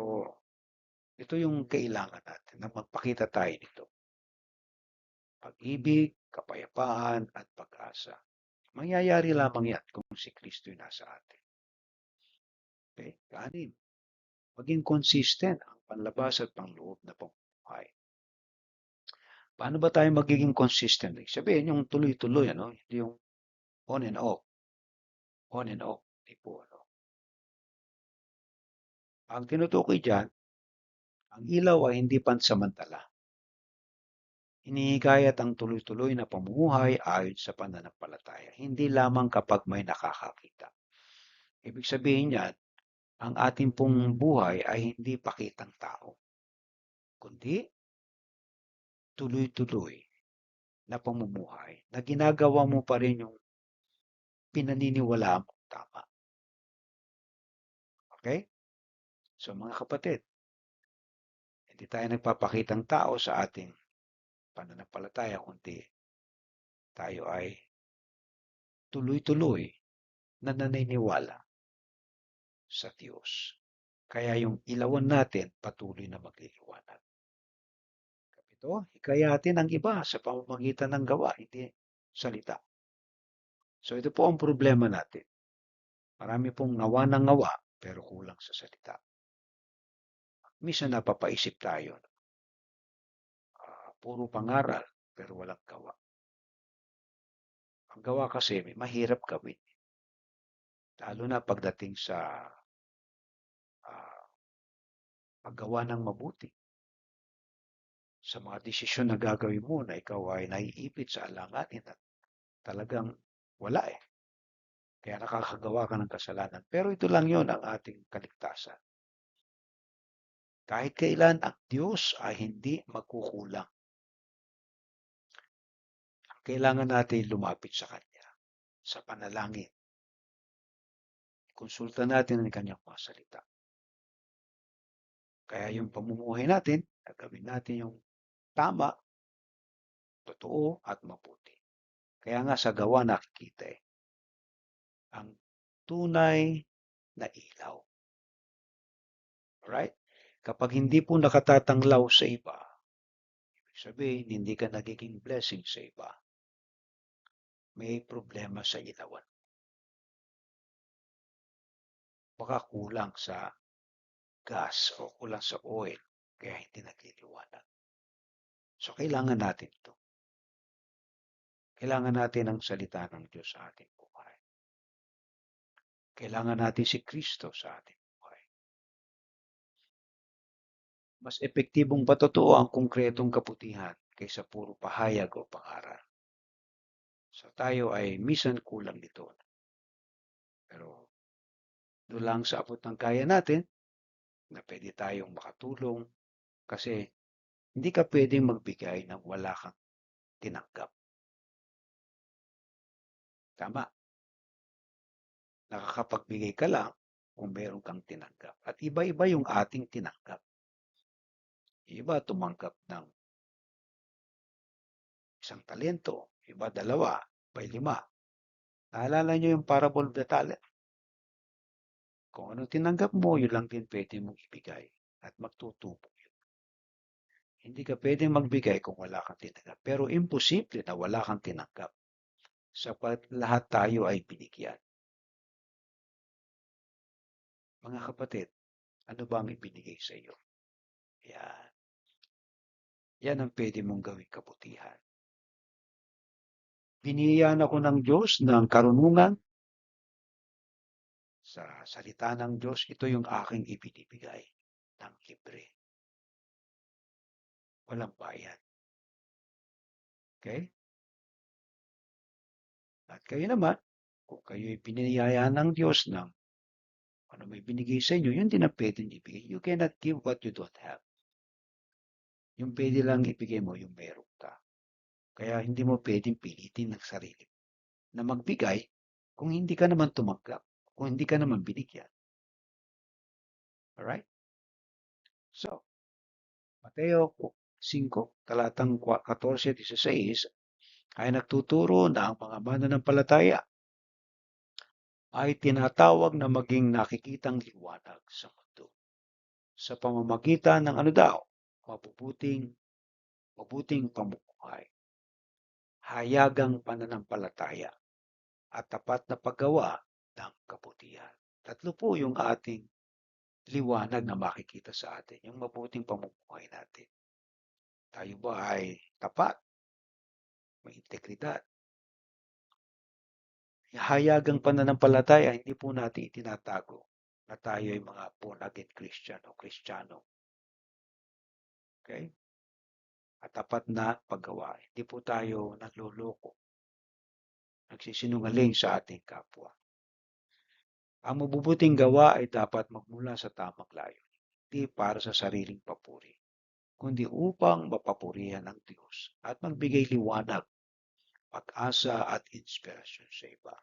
ito yung kailangan natin na magpakita tayo nito. Pag-ibig, kapayapaan, at pag-asa. Mangyayari lamang yan kung si Kristo yung nasa atin. Okay? Kanin. Maging consistent ang panlabas at panloob na pamumuhay. Paano ba tayo magiging consistent? Sabihin yung tuloy-tuloy, ano? Hindi yung on and off. On and off. Hindi po, ano? Ang tinutukoy dyan, ang ilaw ay hindi pansamantala. Hinihikayat ang tuloy-tuloy na pamumuhay ayon sa pananampalataya, hindi lamang kapag may nakakakita. Ibig sabihin niyan, ang ating pong buhay ay hindi pakitang tao, kundi tuloy-tuloy na pamumuhay na ginagawa mo pa rin yung pinaniniwalaan mo tama. Okay? So mga kapatid, hindi tayo nagpapakitang tao sa ating pananampalataya, kundi tayo ay tuloy-tuloy na naniniwala sa Diyos. Kaya yung ilawan natin patuloy na magliliwanag. Ito, hikayatin ang iba sa pamamagitan ng gawa, hindi salita. So ito po ang problema natin. Marami pong ngawa ng ngawa, pero kulang sa salita. Minsan napapaisip tayo, puro pangaral, pero walang gawa. Ang gawa kasi mahirap gawin. Lalo na pagdating sa ah, paggawa ng mabuti. Sa mga desisyon na gagawin mo na ikaw ay naiipit sa alanganin at talagang wala eh. Kaya nakakagawa ka ng kasalanan. Pero ito lang yon ang ating kaligtasan. Kahit kailan ang Diyos ay hindi magkukulang. Kailangan natin lumapit sa Kanya sa panalangin. Konsulta natin ang Kanyang mga salita. Kaya yung pamumuhay natin, gagawin natin yung tama, totoo, at mabuti. Kaya nga sa gawa nakikita eh, ang tunay na ilaw. Right? Kapag hindi po nakatatanglaw sa iba, ibig sabihin, hindi ka nagiging blessing sa iba, may problema sa ilawan. Baka kulang sa gas o kulang sa oil, kaya hindi nagliliwanag. So, kailangan natin ito. Kailangan natin ang salita ng Diyos sa ating buhay. Kailangan natin si Kristo sa ating buhay. Mas epektibong patotoo ang konkretong kabutihan kaysa puro pahayag o pangaral. So tayo ay minsan kulang nito. Pero doon lang sa abot ng kaya natin na pwede tayong makatulong kasi hindi ka pwedeng magbigay ng wala kang tinanggap. Tama. Nakakapagbigay ka lang kung meron kang tinanggap. At iba-iba yung ating tinanggap. Iba tumanggap ng isang talento, iba dalawa, iba lima. Naalala nyo yung parable of the talent? Kung ano tinanggap mo, yun lang din pwede mong ibigay at magtutubo yun. Hindi ka pwedeng magbigay kung wala kang tinanggap. Pero imposible na wala kang tinanggap sapat lahat tayo ay binigyan. Mga kapatid, ano ba ang ibinigay sa iyo? Yan. Yan ang pwede mong gawing kabutihan. Binigyan ako ng Diyos ng karunungan, sa salita ng Diyos, ito yung aking ibinibigay ng libre. Walang bayad. Okay? At kayo naman, kung kayo'y piniyayaan ng Diyos ng ano may binigay sa inyo, yun din ang pwedeng ibigay. You cannot give what you don't have. Yung pwede lang ibigay mo, yung meron ka. Kaya hindi mo pwedeng pilitin ng sarili na magbigay kung hindi ka naman tumanggap, kung hindi ka naman binigyan. Alright? So, Mateo 5, talatang 14-16 ay nagtuturo na ang mga mananampalataya ay tinatawag na maging nakikitang liwanag sa mundo sa pamamagitan ng ano daw, mabuting pamumuhay, hayagang pananampalataya, at tapat na paggawa ng kabutihan. Tatlo po yung ating liwanag na makikita sa atin, yung mabuting pamumuhay natin. Tayo ba ay tapat, may integridad? Hayagang pananampalataya, hindi po natin itinatago na tayo ay mga born again Christian o Kristiyano. Okay? At tapat na paggawa. Hindi po tayo nagluloko, nagsisinungaling sa ating kapwa. Ang mabubuting gawa ay dapat magmula sa tamang layo, hindi para sa sariling papuri, kundi upang mapapurihan ng Diyos at magbigay liwanag, pag-asa at inspirasyon sa iba.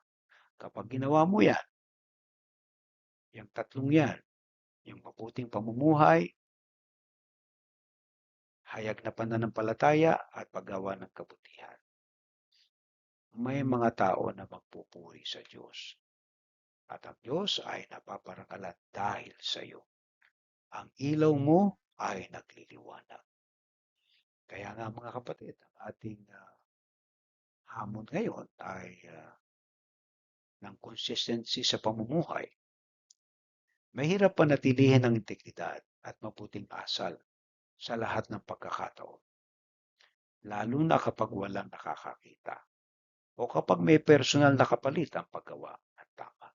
Kapag ginawa mo yan, yung tatlong yan, yung mabuting pamumuhay, hayag na pananampalataya at paggawa ng kabutihan, may mga tao na magpupuri sa Diyos. At ang Diyos ay napaparangalan dahil sa iyo. Ang ilaw mo ay nagliliwanag. Kaya nga mga kapatid, ang ating hamon ngayon ay ng consistency sa pamumuhay. Mahirap panatilihin ang integridad at mabuting asal sa lahat ng pagkakataon, lalo na kapag walang nakakakita o kapag may personal na kapalit ang paggawa ng tama.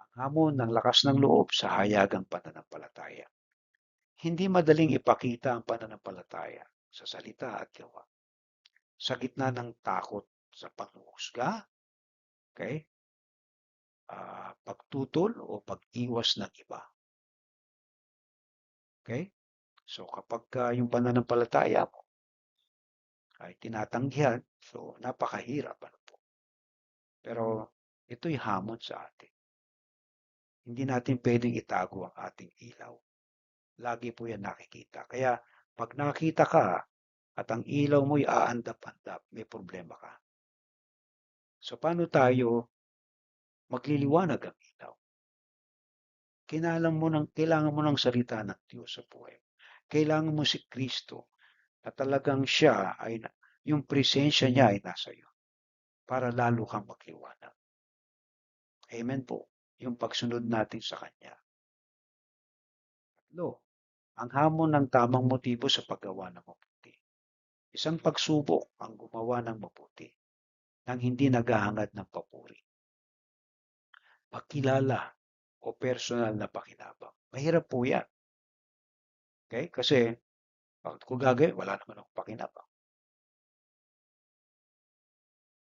Ang hamon ng lakas ng loob sa hayagang pananampalataya. Hindi madaling ipakita ang pananampalataya sa salita at gawa. Sa gitna ng takot sa panghuhusga, okay? Pagtutol o pag-iwas ng iba. Okay? So kapag yung pananampalataya mo ay tinatanggihan, so napakahirap. Ano po? Pero ito'y hamon sa atin. Hindi natin pwedeng itago ang ating ilaw. Lagi po yan nakikita. Kaya pag nakita ka at ang ilaw mo'y aandap-andap, may problema ka. So paano tayo magliliwanag ang ilaw? Kailangan mo ng salita ng Diyos sa buhay. Kailangan mo si Kristo na talagang siya ay, yung presensya niya ay nasa iyo para lalo kang magliwanag. Amen po. Yung pagsunod natin sa Kanya. Lo, ang hamon ng tamang motibo sa paggawa ng mabuti. Isang pagsubok ang gumawa ng mabuti nang hindi naghahangad ng papuri, pagkilala o personal na pakinabang. Mahirap po yan. Okay? Kasi kung gagawin, wala naman akong pakinabang.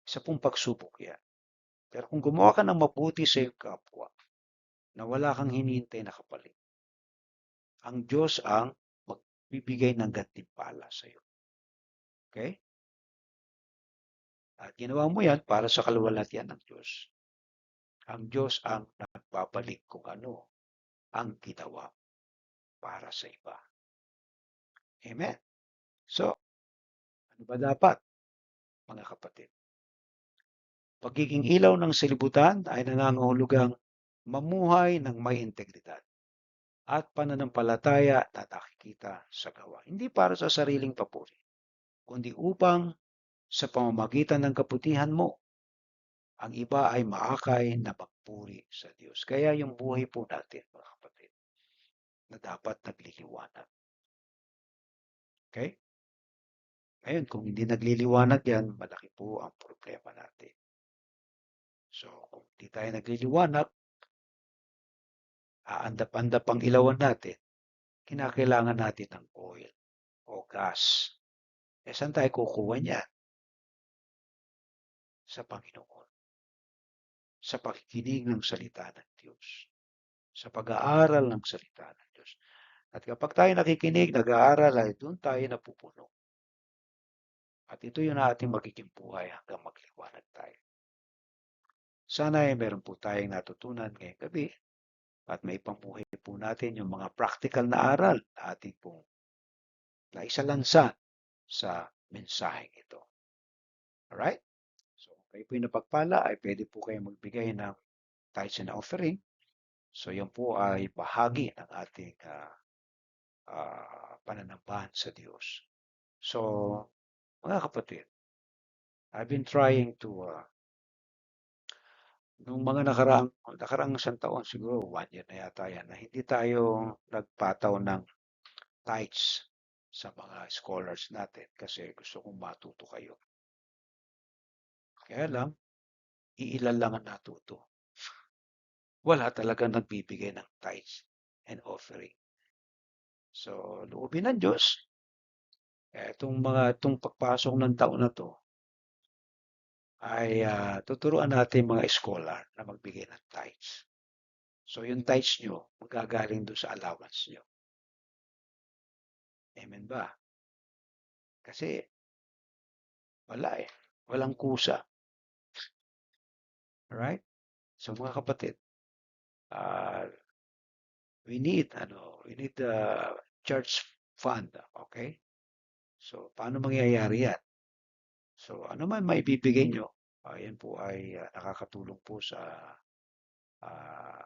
Isa pong pagsubok yan. Pero kung gumawa ka ng mabuti sa iyong kapwa, na wala kang hinihintay na kapalit, ang Diyos ang magbibigay ng gantimpala sa iyo. Okay? At ginawa mo yan para sa kaluwalhatian ng Diyos. Ang Diyos ang nagbabalik kung ano ang ginawa para sa iba. Amen. So, ano ba dapat, mga kapatid? Pagiging ilaw ng silibutan ay nangangahulugang mamuhay ng may integridad at pananampalataya na nakikita sa gawa. Hindi para sa sariling papuri, kundi upang sa pamamagitan ng kabutihan mo, ang iba ay maakay na magpuri sa Diyos. Kaya yung buhay po natin, mga kapatid, na dapat nagliliwanag. Okay? Ngayon, kung hindi nagliliwanag yan, malaki po ang problema natin. So, kung di tayo nagliliwanag, aandap-andap ang ilawan natin, kinakailangan natin ng oil o gas. Eh, saan tayo kukuha niyan? Sa Panginoon. Sa pakikinig ng salita ng Diyos. Sa pag-aaral ng salita ng Diyos. At kapag tayo nakikinig, nag-aaral, ay doon tayo napupuno. At ito yung ating magiging buhay hanggang magliwanag tayo. Sana ay meron po tayong natutunan ngayong gabi at may pamuhay po natin yung mga practical na aral na ating pong naisalansa sa mensaheng ito. Alright? So, kung kayo po yung napagpala, ay pwede po kayo magbigay ng tithes and offering. So, yan po ay bahagi ng ating pananambahan sa Diyos. So, mga kapatid, I've been trying to, nung mga nakaraang isang taon, siguro 1 year na yata yan, na hindi tayo nagpataw ng tithes sa mga scholars natin kasi gusto kong matuto kayo. Kaya lang, iilan lang ang natuto. Wala talagang nagbibigay ng tithes and offering. So, loobin ng Diyos, itong pagpasok ng taon na to, ay tuturuan natin mga scholar na magbigay ng tithes. So, yung tithes nyo, magagaling doon sa allowance nyo. Amen ba? Kasi, wala eh. Walang kusa. Alright? So, mga kapatid, uh, we need church fund. Okay? So, paano mangyayari yan? So, ano man maibibigay nyo, yan po ay nakakatulong po sa uh,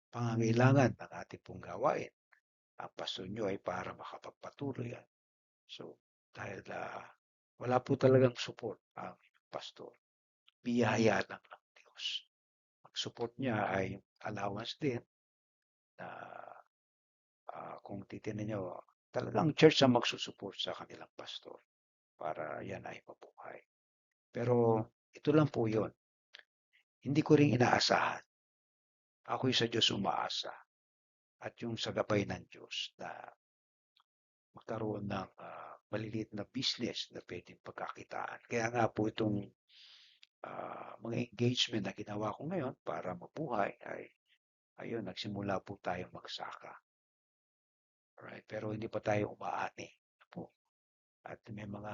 pangangailangan ng ating pong gawain. Ang pastor nyo ay para makapagpatuloy yan. So, dahil wala po talagang support ang pastor. Biyaya lang ng Diyos. Ang support niya ay allowance din na kung titignan nyo, talagang church ang magsusupport sa kanilang pastor para yan ay mabuhay. Pero ito lang po yun. Hindi ko rin inaasahan. Ako'y sa Diyos umaasa. At yung sa gabay ng Diyos na magkaroon ng maliliit na business na pwedeng pagkakitaan. Kaya nga po itong mga engagement na ginawa ko ngayon para mabuhay ay ayun, nagsimula po tayong magsaka. Alright? Pero hindi pa tayo umaani po. At may mga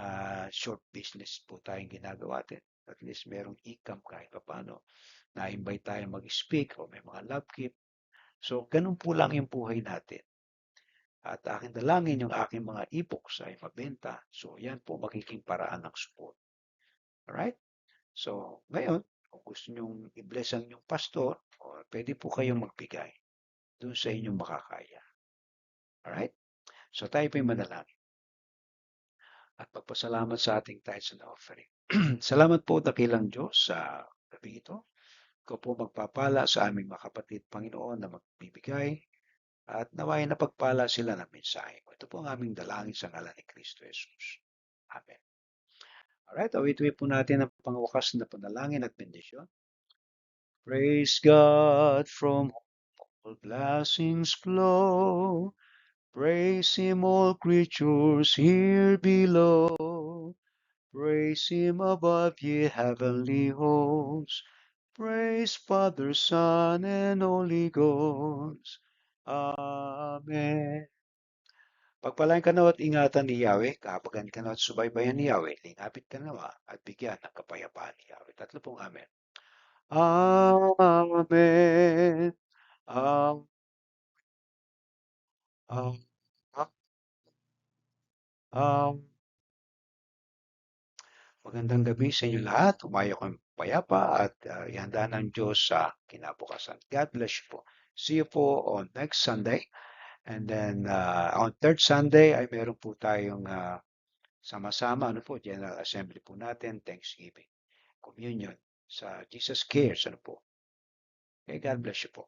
short business po tayong ginagawa din. At least merong income kahit pa paano. Na-invite tayo mag-speak o may mga love gift. So, ganun po lang yung buhay natin. At aking dalangin yung aking mga e-books ay mabenta. So, yan po magiging paraan ng support. Alright? So, ngayon, kung gusto nyong i-bless ang inyong pastor, pwede po kayong magbigay doon sa inyong makakaya. Alright? So, tayo po yung manalangin. At pagpasalamat sa ating tithes and offering. Salamat po, dakilang Diyos, sa gabi ito. Ikaw po magpapala sa aming mga kapatid, Panginoon, na magbibigay at naway na pagpala sila ng mensahe ko. Ito po ang aming dalangin sa ngalan ni Kristo Jesus. Amen. Alright, awit-awit po natin ang pangwakas na panalangin at bendisyon. Praise God from all blessings flow. Praise Him, all creatures here below. Praise Him above, ye heavenly hosts. Praise Father, Son, and Holy Ghost. Amen. Pagpalain ka nawa at ingatan ni Yahweh, kahabagan ka nawa at subaybayan ni Yahweh, lingapit ka nawa at bigyan ng kapayapaan ni Yahweh. Tatlo pong Amen. Amen. Um, um, Magandang gabi sa inyo lahat. Umayo kayong payapa at ihanda ng Diyos sa kinabukasan. God bless you po. See you po on next Sunday. And then on third Sunday ay meron po tayong sama-sama, ano po, General Assembly po natin, Thanksgiving, Communion sa Jesus Cares, ano po. Okay, God bless you po.